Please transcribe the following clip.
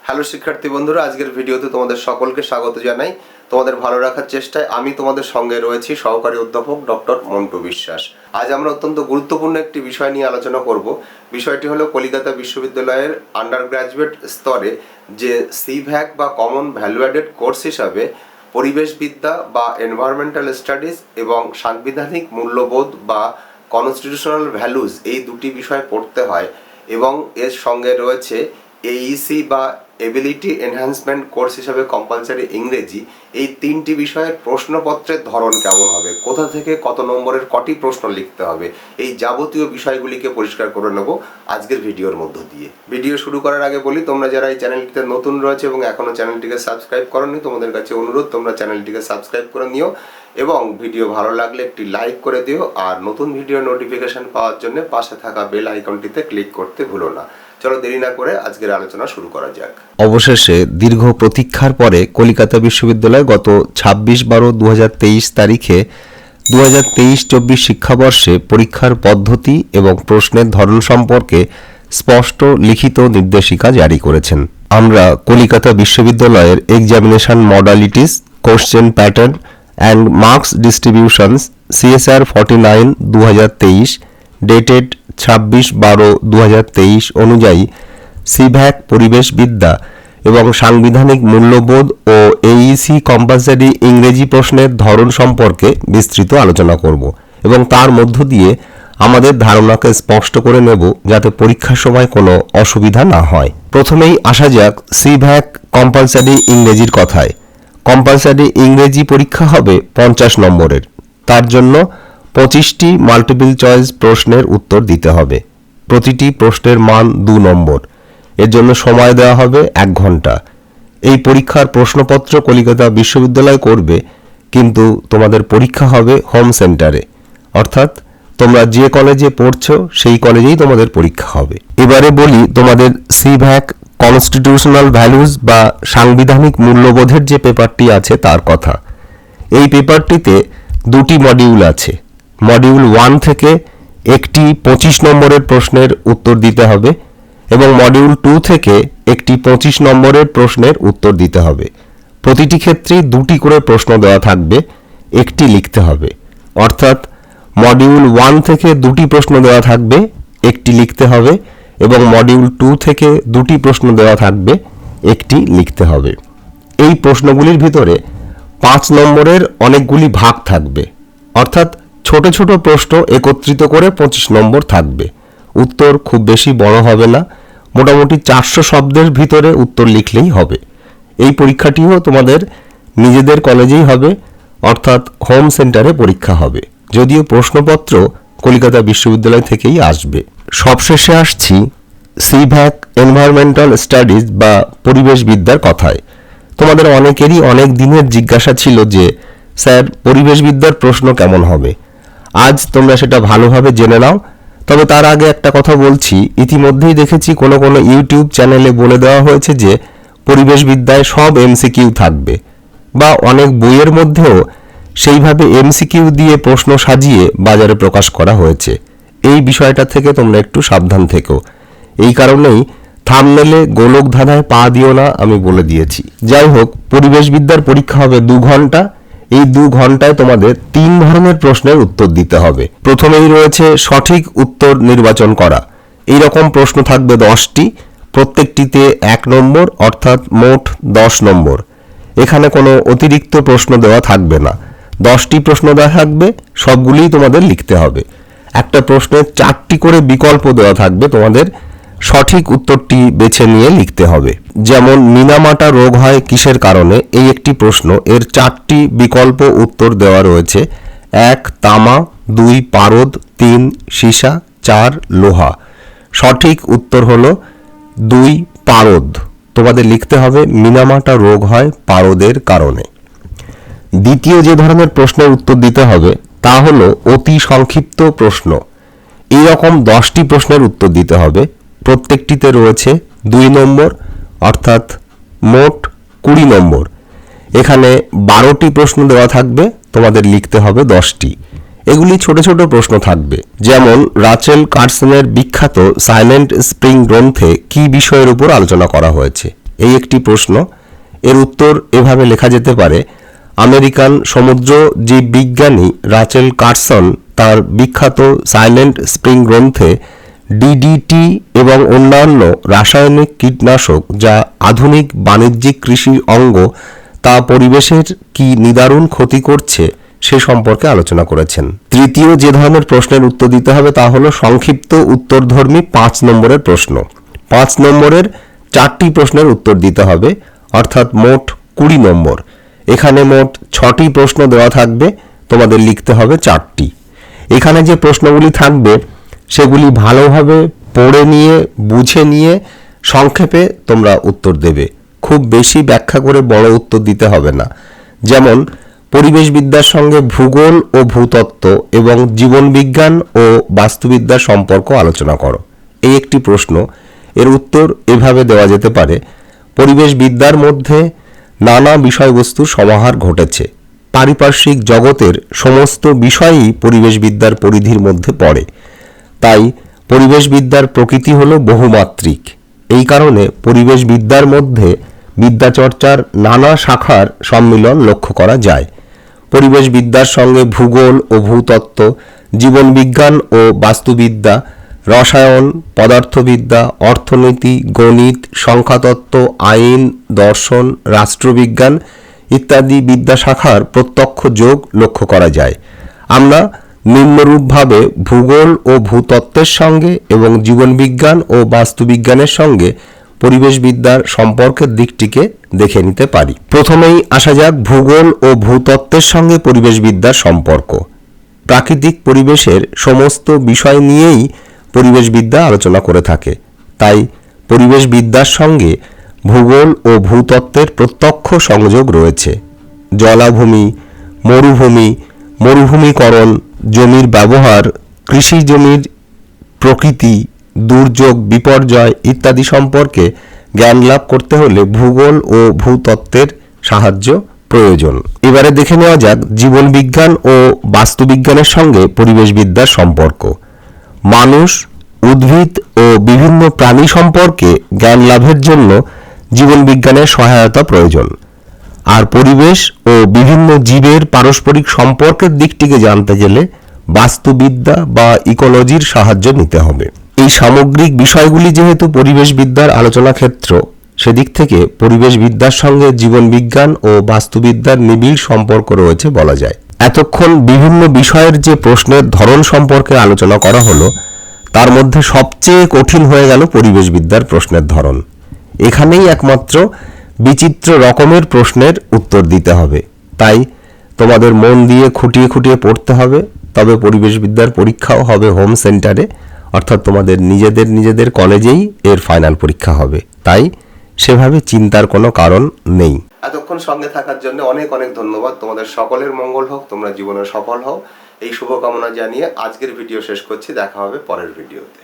Hello শিক্ষার্থী বন্ধুরা, আজকের ভিডিওতে তোমাদের সকলকে স্বাগত জানাই। তোমাদের ভালো রাখার চেষ্টায় আমি তোমাদের সঙ্গে রয়েছি সহকারী অধ্যাপক ডক্টর মন্টু বিশ্বাস। আজ আমরা অত্যন্ত গুরুত্বপূর্ণ একটি বিষয় নিয়ে আলোচনা করব। বিষয়টি হলো কলকাতা বিশ্ববিদ্যালয়ের আন্ডার গ্র্যাজুয়েট স্তরে যে সিভ্যাক বা কমন ভ্যালু অ্যাডেড কোর্স হিসাবে পরিবেশবিদ্যা বা এনভায়রনমেন্টাল স্টাডিজ এবং সাংবিধানিক মূল্যবোধ বা কনস্টিটিউশনাল ভ্যালুজ এই দুটি বিষয় পড়তে হয় এবং এর সঙ্গে রয়েছে এইইসি বা এবিলিটি এনহ্যান্সমেন্ট কোর্স হিসাবে কম্পালসারি ইংরেজি। এই তিনটি বিষয়ের প্রশ্নপত্রের ধরন কেমন হবে, কোথা থেকে কত নম্বরের কটি প্রশ্ন লিখতে হবে, এই যাবতীয় বিষয়গুলিকে পরিষ্কার করে নেব আজকের ভিডিওর মধ্য দিয়ে। ভিডিও শুরু করার আগে বলি, তোমরা যারা এই চ্যানেলটিতে নতুন রয়েছে এবং এখনও চ্যানেলটিকে সাবস্ক্রাইব করোনি, তোমাদের কাছে অনুরোধ তোমরা চ্যানেলটিকে সাবস্ক্রাইব করে নিও এবং ভিডিও ভালো লাগলে একটি লাইক করে দিও। আর নতুন ভিডিও নোটিফিকেশন পাওয়ার জন্য পাশে থাকা বেল আইকনটিতে ক্লিক করতে ভুলো না। চলো দেরি না করে আজকের আলোচনা শুরু করা যাক। অবশেষে দীর্ঘ প্রতীক্ষার পরে কলকাতা বিশ্ববিদ্যালয় গত 26/12/2023 তারিখে 2023-24 শিক্ষাবর্ষে পরীক্ষার পদ্ধতি এবং প্রশ্নের ধরন সম্পর্কে স্পষ্ট লিখিত নির্দেশিকা জারি করেছেন। আমরা কলকাতা বিশ্ববিদ্যালয়ের examination modalities, question pattern and marks distributions CSR 49 2023 dated 26/12/2023 অনুযায়ী সিভ্যাক পরিবেশবিদ্যা এবং সাংবিধানিক মূল্যবোধ ও এইইসি কম্পালসারি ইংরেজি প্রশ্নের ধরন সম্পর্কে বিস্তৃত আলোচনা করব এবং তার মধ্য দিয়ে আমাদের ধারণাকে স্পষ্ট করে নেব যাতে পরীক্ষার সময় কোনো অসুবিধা না হয়। প্রথমেই আসা যাক সিভ্যাক কম্পালসারি ইংরেজির কথায়। কম্পালসারি ইংরেজি পরীক্ষা হবে 50 নম্বরের। তার জন্য 25টি মাল্টিপল চয়েস প্রশ্নের উত্তর দিতে হবে। প্রতিটি প্রশ্নের মান 2 নম্বর। এর জন্য সময় দেওয়া হবে 1 ঘন্টা। এই পরীক্ষার প্রশ্নপত্র কলকাতা বিশ্ববিদ্যালয় করবে, কিন্তু তোমাদের পরীক্ষা হবে হোম সেন্টারে, অর্থাৎ তোমরা যে কলেজে পড়ছো সেই কলেজেই তোমাদের পরীক্ষা হবে। এবারে বলি তোমাদের সিভ্যাক কনস্টিটিউশনাল ভ্যালুজ বা সাংবিধানিক মূল্যবোধের যে পেপারটি আছে তার কথা। এই পেপারটিতে 2টি মডিউল আছে। মডিউল 1 থেকে একটি 25 নম্বরের প্রশ্নের উত্তর দিতে হবে এবং মডিউল 2 থেকে একটি 25 নম্বরের প্রশ্নের উত্তর দিতে হবে। প্রতিটি ক্ষেত্রেই 2টি করে প্রশ্ন দেওয়া থাকবে, একটি লিখতে হবে। অর্থাৎ মডিউল 1 থেকে 2টি প্রশ্ন দেওয়া থাকবে, একটি লিখতে হবে এবং মডিউল 2 থেকে 2টি প্রশ্ন দেওয়া থাকবে, একটি লিখতে হবে। এই প্রশ্নগুলির ভিতরে 5 নম্বরের অনেকগুলি ভাগ থাকবে, অর্থাৎ ছোট ছোট প্রশ্ন একত্রিত করে 25 নম্বর থাকবে। উত্তর খুব বেশি বড় হবে না, মোটামুটি 400 শব্দের ভিতরে উত্তর লিখলেই হবে। এই পরীক্ষাটিও তোমাদের নিজেদের কলেজেই হবে, অর্থাৎ হোম সেন্টারে পরীক্ষা হবে, যদিও প্রশ্নপত্র কলকাতা বিশ্ববিদ্যালয় থেকেই আসবে। সবশেষে আসছি সিভ্যাক এনভায়রনমেন্টাল স্টাডিজ বা পরিবেশবিদ্যার কথায়। তোমাদের অনেকেরই অনেক দিনের জিজ্ঞাসা ছিল যে স্যার পরিবেশবিদ্যার প্রশ্ন কেমন হবে। আজ তোমরা সেটা ভালোভাবে জেনে নাও। তবে তার আগে একটা কথা বলছি, ইতিমধ্যেই দেখেছি কোনো কোনো ইউটিউব চ্যানেলে বলে দেওয়া হয়েছে যে পরিবেশবিদ্যায় সব এমসিকিউ থাকবে, বা অনেক বইয়ের মধ্যেও সেইভাবে এমসিকিউ দিয়ে প্রশ্ন সাজিয়ে বাজারে প্রকাশ করা হয়েছে। এই বিষয়টা থেকে তোমরা একটু সাবধান থেকো। এই কারণেই থাম্বনেলে গোলক ধাঁধায় পা দিও না আমি বলে দিয়েছি। যাই হোক, পরিবেশবিদ্যার পরীক্ষা হবে 2 ঘন্টা। এই 2 ঘন্টায় তোমাদের 3 ধরনের প্রশ্নের উত্তর দিতে হবে। প্রথমেই রয়েছে সঠিক উত্তর নির্বাচন করা। এই রকম প্রশ্ন থাকবে 10টি, প্রত্যেকটিতে 1 নম্বর, অর্থাৎ মোট 10 নম্বর। এখানে কোনো অতিরিক্ত প্রশ্ন দেওয়া থাকবে না। 10টি প্রশ্ন দেওয়া থাকবে, সবগুলিই তোমাদের লিখতে হবে। একটা প্রশ্নে 4টি করে বিকল্প দেওয়া থাকবে, তোমাদের সঠিক উত্তরটি বেছে নিয়ে লিখতে হবে। যেমন মিনামাটা রোগ হয় কিসের কারণে, এই একটি প্রশ্ন, এর 4টি বিকল্প উত্তর দেওয়া রয়েছে। 1 তামা, 2 পারদ, 3 সীসা, 4 লোহা। সঠিক উত্তর হলো 2 পারদ। তোমাদের লিখতে হবে মিনামাটা রোগ হয় পারদের কারণে। দ্বিতীয় যে ধরনের প্রশ্নের উত্তর দিতে হবে তা হলো অতি সংক্ষিপ্ত প্রশ্ন। এইরকম 10টি প্রশ্নের উত্তর দিতে হবে। প্রত্যেকটিতে রয়েছে 2 নম্বর, অর্থাৎ মোট 20 নম্বর। এখানে 12টি প্রশ্ন দেওয়া থাকবে, তোমাদের লিখতে হবে 10টি। এগুলি ছোট ছোট প্রশ্ন থাকবে। যেমন রাচেল কার্সনের বিখ্যাত সাইলেন্ট স্প্রিং গ্রন্থে কি বিষয়ের উপর আলোচনা করা হয়েছে। এই একটি প্রশ্ন। এর উত্তর এভাবে লেখা যেতে পারে, আমেরিকান সমুদ্র জীববিজ্ঞানী রাচেল কার্সন তার বিখ্যাত সাইলেন্ট স্প্রিং গ্রন্থে ডিডিটি এবং অন্যান্য রাসায়নিক কীটনাশক যা আধুনিক বাণিজ্যিক কৃষির অঙ্গ তা পরিবেশের কি নিদারুণ ক্ষতি করছে সে সম্পর্কে আলোচনা করেছেন। তৃতীয় যে ধরনের প্রশ্নের উত্তর দিতে হবে তা হলো সংক্ষিপ্ত উত্তরধর্মী 5 নম্বরের প্রশ্ন। 5 নম্বরের 4টি প্রশ্নের উত্তর দিতে হবে, অর্থাৎ মোট 20 নম্বর। এখানে মোট 6টি প্রশ্ন দেওয়া থাকবে, তোমাদের লিখতে হবে 4টি। এখানে যে প্রশ্নগুলি থাকবে সেগুলি ভালোভাবে পড়ে নিয়ে বুঝে নিয়ে সংক্ষেপে তোমরা উত্তর দেবে। খুব বেশি ব্যাখ্যা করে বড় উত্তর দিতে হবে না। যেমন পরিবেশবিদ্যার সঙ্গে ভূগোল ও ভূতত্ত্ব এবং জীবনবিজ্ঞান ও বাস্তুবিদ্যার সম্পর্ক আলোচনা করো, এই একটি প্রশ্ন। এর উত্তর এভাবে দেওয়া যেতে পারে, পরিবেশবিদ্যার মধ্যে নানা বিষয়বস্তুর সমাহার ঘটেছে। পারিপার্শ্বিক জগতের সমস্ত বিষয়ই পরিবেশবিদ্যার পরিধির মধ্যে পড়ে। তাই পরিবেশবিদ্যার প্রকৃতি হল বহুমাত্রিক। এই কারণে পরিবেশবিদ্যার মধ্যে বিদ্যাচর্চার নানা শাখার সম্মিলন লক্ষ্য করা যায়। পরিবেশবিদ্যার সঙ্গে ভূগোল ও ভূতত্ত্ব, জীবনবিজ্ঞান ও বাস্তুবিদ্যা, রসায়ন, পদার্থবিদ্যা, অর্থনীতি, গণিত, সংখ্যাতত্ত্ব, আইন, দর্শন, রাষ্ট্রবিজ্ঞান ইত্যাদি বিদ্যাশাখার প্রত্যক্ষ যোগ লক্ষ্য করা যায়। আমরা নিম্নরূপভাবে ভূগোল ও ভূতত্ত্বের সঙ্গে এবং জীবনবিজ্ঞান ও বাস্তুবিজ্ঞানের সঙ্গে পরিবেশবিদ্যার সম্পর্কের দিকটিকে দেখে নিতে পারি। প্রথমেই আসা যাক ভূগোল ও ভূতত্ত্বের সঙ্গে পরিবেশবিদ্যার সম্পর্ক। প্রাকৃতিক পরিবেশের সমস্ত বিষয় নিয়েই পরিবেশবিদ্যা আলোচনা করে থাকে। তাই পরিবেশবিদ্যার সঙ্গে ভূগোল ও ভূতত্ত্বের প্রত্যক্ষ সংযোগ রয়েছে। জলাভূমি, মরুভূমি, মরুভূমিকরণ, জমির ব্যবহার, কৃষি জমির প্রকৃতি, দুর্যোগ, বিপর্যয় ইত্যাদি সম্পর্কে জ্ঞান লাভ করতে হলে ভূগোল ও ভূতত্ত্বের সাহায্য প্রয়োজন। এবারে দেখে নেওয়া যাক জীবনবিজ্ঞান ও বাস্তুবিজ্ঞানের সঙ্গে পরিবেশবিদ্যার সম্পর্ক। মানুষ, উদ্ভিদ ও বিভিন্ন প্রাণী সম্পর্কে জ্ঞান লাভের জন্য জীবনবিজ্ঞানের সহায়তা প্রয়োজন। আর পরিবেশ ও বিভিন্ন জীবের পারস্পরিক সম্পর্কের দিকটিকে জানতে গেলে বাস্তুবিদ্যা বা ইকোলজির সাহায্য নিতে হবে। এই সামগ্রিক বিষয়গুলি যেহেতু পরিবেশবিদ্যার আলোচনা ক্ষেত্র, সেদিক থেকে পরিবেশবিদ্যার সঙ্গে জীবনবিজ্ঞান ও বাস্তুবিদ্যার নিবিড় সম্পর্ক রয়েছে বলা যায়। এতক্ষণ বিভিন্ন বিষয়ের যে প্রশ্নের ধরন সম্পর্কে আলোচনা করা হলো, তার মধ্যে সবচেয়ে কঠিন হয়ে গেল পরিবেশবিদ্যার প্রশ্নের ধরন। এখানেই একমাত্র বিচিত্র রকমের প্রশ্নের উত্তর দিতে হবে। তাই তোমাদের মন দিয়ে খুঁটিয়ে খুঁটিয়ে পড়তে হবে। তবে পরিবেশবিদ্যার পরীক্ষাও হবে হোম সেন্টারে, অর্থাৎ তোমাদের নিজেদের কলেজেই এর ফাইনাল পরীক্ষা হবে। তাই সেভাবে চিন্তার কোনো কারণ নেই। এতক্ষণ সঙ্গে থাকার জন্য অনেক অনেক ধন্যবাদ। তোমাদের সকলের মঙ্গল হোক, তোমরা জীবনে সফল হও, এই শুভকামনা জানিয়ে আজকের ভিডিও শেষ করছি। দেখা হবে পরের ভিডিওতে।